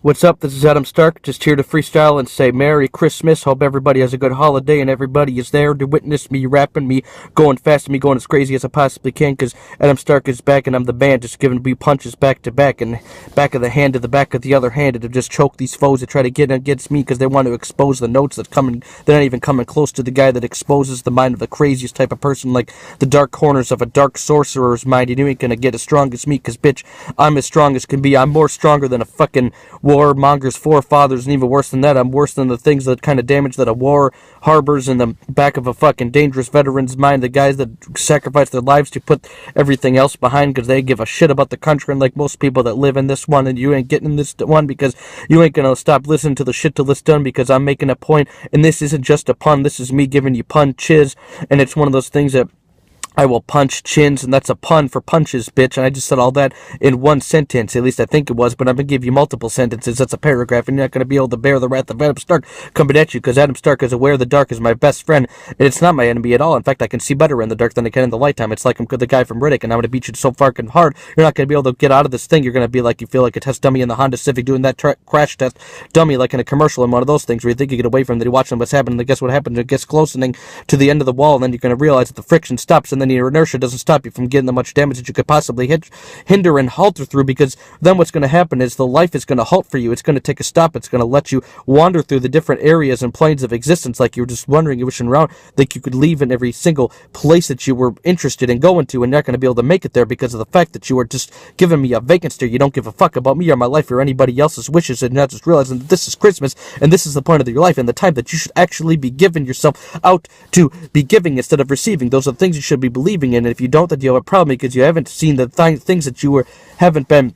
What's up? This is Adam Stark, just here to freestyle and say Merry Christmas. Hope everybody has a good holiday and everybody is there to witness me rapping, me going fast, and me going as crazy as I possibly can, because Adam Stark is back and I'm the man, just giving me punches back to back and back of the hand to the back of the other hand, and to just choke these foes that try to get against me because they want to expose the notes that they're not even coming close to the guy that exposes the mind of the craziest type of person, like the dark corners of a dark sorcerer's mind. You ain't gonna get as strong as me, because bitch, I'm as strong as can be. I'm more stronger than a fucking warmonger's forefathers, and even worse than that, I'm worse than the things that kind of damage that a war harbors in the back of a fucking dangerous veteran's mind, the guys that sacrifice their lives to put everything else behind because they give a shit about the country, and like most people that live in this one, and you ain't getting this one because you ain't gonna stop listening to the shit till it's done, because I'm making a point, and this isn't just a pun, this is me giving you punches, and it's one of those things that I will punch chins, and that's a pun for punches, bitch. And I just said all that in one sentence. At least I think it was, but I'm going to give you multiple sentences. That's a paragraph, and you're not going to be able to bear the wrath of Adam Stark coming at you, because Adam Stark is aware the dark is my best friend, and it's not my enemy at all. In fact, I can see better in the dark than I can in the light time. It's like I'm the guy from Riddick, and I'm going to beat you so fucking hard, you're not going to be able to get out of this thing. You're going to be like, you feel like a test dummy in the Honda Civic doing that crash test dummy, like in a commercial, in one of those things where you think you get away from it, you watch them what's happening, and guess what happens? It gets closing to the end of the wall, and then you're going to realize that the friction stops, and then your inertia doesn't stop you from getting the much damage that you could possibly hinder and halter through, because then what's going to happen is the life is going to halt for you. It's going to take a stop. It's going to let you wander through the different areas and planes of existence, like you were just wondering, you're wishing around, like you could leave in every single place that you were interested in going to, and you're not going to be able to make it there because of the fact that you are just giving me a vacant stare. You don't give a fuck about me or my life or anybody else's wishes, and you're not just realizing that this is Christmas, and this is the point of your life, and the time that you should actually be giving yourself out to be giving instead of receiving. Those are the things you should be believing in, and if you don't, then you have a problem, because you haven't seen the things that you haven't been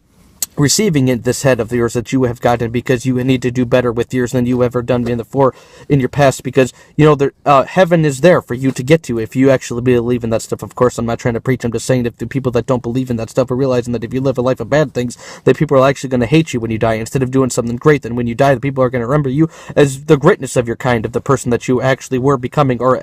receiving in this head of yours that you have gotten, because you need to do better with yours than you ever done in your past, because you know heaven is there for you to get to if you actually believe in that stuff. Of course, I'm not trying to preach. I'm just saying that the people that don't believe in that stuff are realizing that if you live a life of bad things, that people are actually going to hate you when you die, instead of doing something great. Then when you die, the people are going to remember you as the greatness of your kind, of the person that you actually were becoming or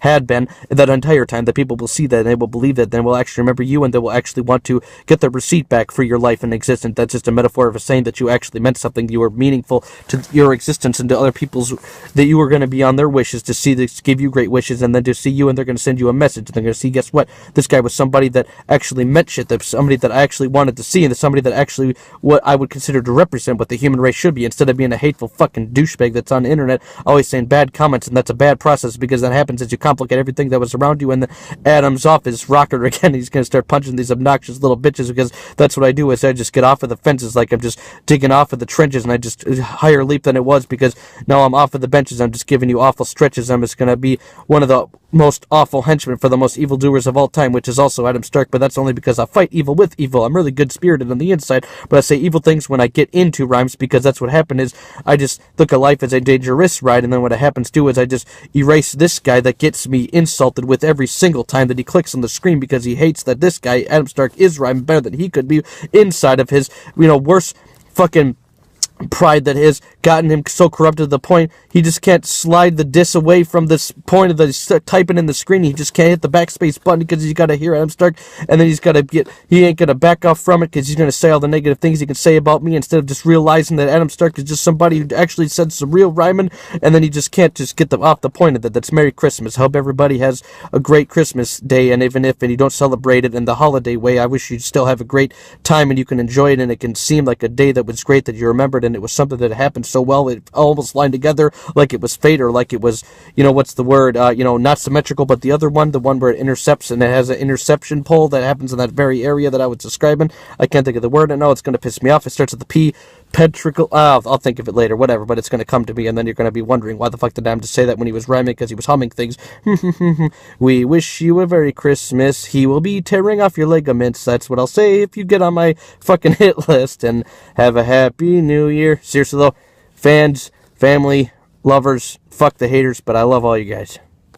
had been that entire time. The people will see that and they will believe that, then will actually remember you, and they will actually want to get their receipt back for your life and existence. That's just a metaphor of a saying that you actually meant something, you were meaningful to your existence and to other people's, that you were going to be on their wishes, to see this, give you great wishes, and then to see you, and they're going to send you a message, and they're going to see, guess what, this guy was somebody that actually meant shit, that somebody that I actually wanted to see, and somebody that actually what I would consider to represent what the human race should be, instead of being a hateful fucking douchebag that's on the internet always saying bad comments. And that's a bad process, because that happens as you complicate everything that was around you, and then Adam's off his rocker again. He's going to start punching these obnoxious little bitches, because that's what I do, is I just get off of the fences, like I'm just digging off of the trenches, and I just higher leap than it was, because now I'm off of the benches. I'm just giving you awful stretches. I'm just going to be one of the most awful henchmen for the most evildoers of all time, which is also Adam Stark, but that's only because I fight evil with evil. I'm really good-spirited on the inside, but I say evil things when I get into rhymes, because that's what happened is I just look at life as a dangerous ride, and then what happens too is I just erase this guy that gets me insulted with every single time that he clicks on the screen, because he hates that this guy, Adam Stark, is rhyming better than he could be inside of his, worse fucking pride that has gotten him so corrupted to the point he just can't slide the diss away from this point of the typing in the screen. He just can't hit the backspace button, because he's got to hear Adam Stark, and then he ain't gonna back off from it, because he's gonna say all the negative things he can say about me, instead of just realizing that Adam Stark is just somebody who actually said some real rhyming, and then he just can't just get off the point of that. That's Merry Christmas. I hope everybody has a great Christmas day, and even if you don't celebrate it in the holiday way, I wish you still have a great time and you can enjoy it, and it can seem like a day that was great, that you remembered, and it was something that happened so well it almost lined together, like it was fate, or like it was, what's the word, not symmetrical, but the other one, the one where it intercepts, and it has an interception pole that happens in that very area that I was describing. I can't think of the word. I know it's going to piss me off. It starts with the P. Petrical. I'll think of it later, whatever, but it's going to come to me, and then you're going to be wondering why the fuck did Adam just say that when he was rhyming, because he was humming things. We wish you a Merry Christmas. He will be tearing off your ligaments. That's what I'll say if you get on my fucking hit list, and have a happy new year. Seriously though, fans, family, lovers, fuck the haters, but I love all you guys.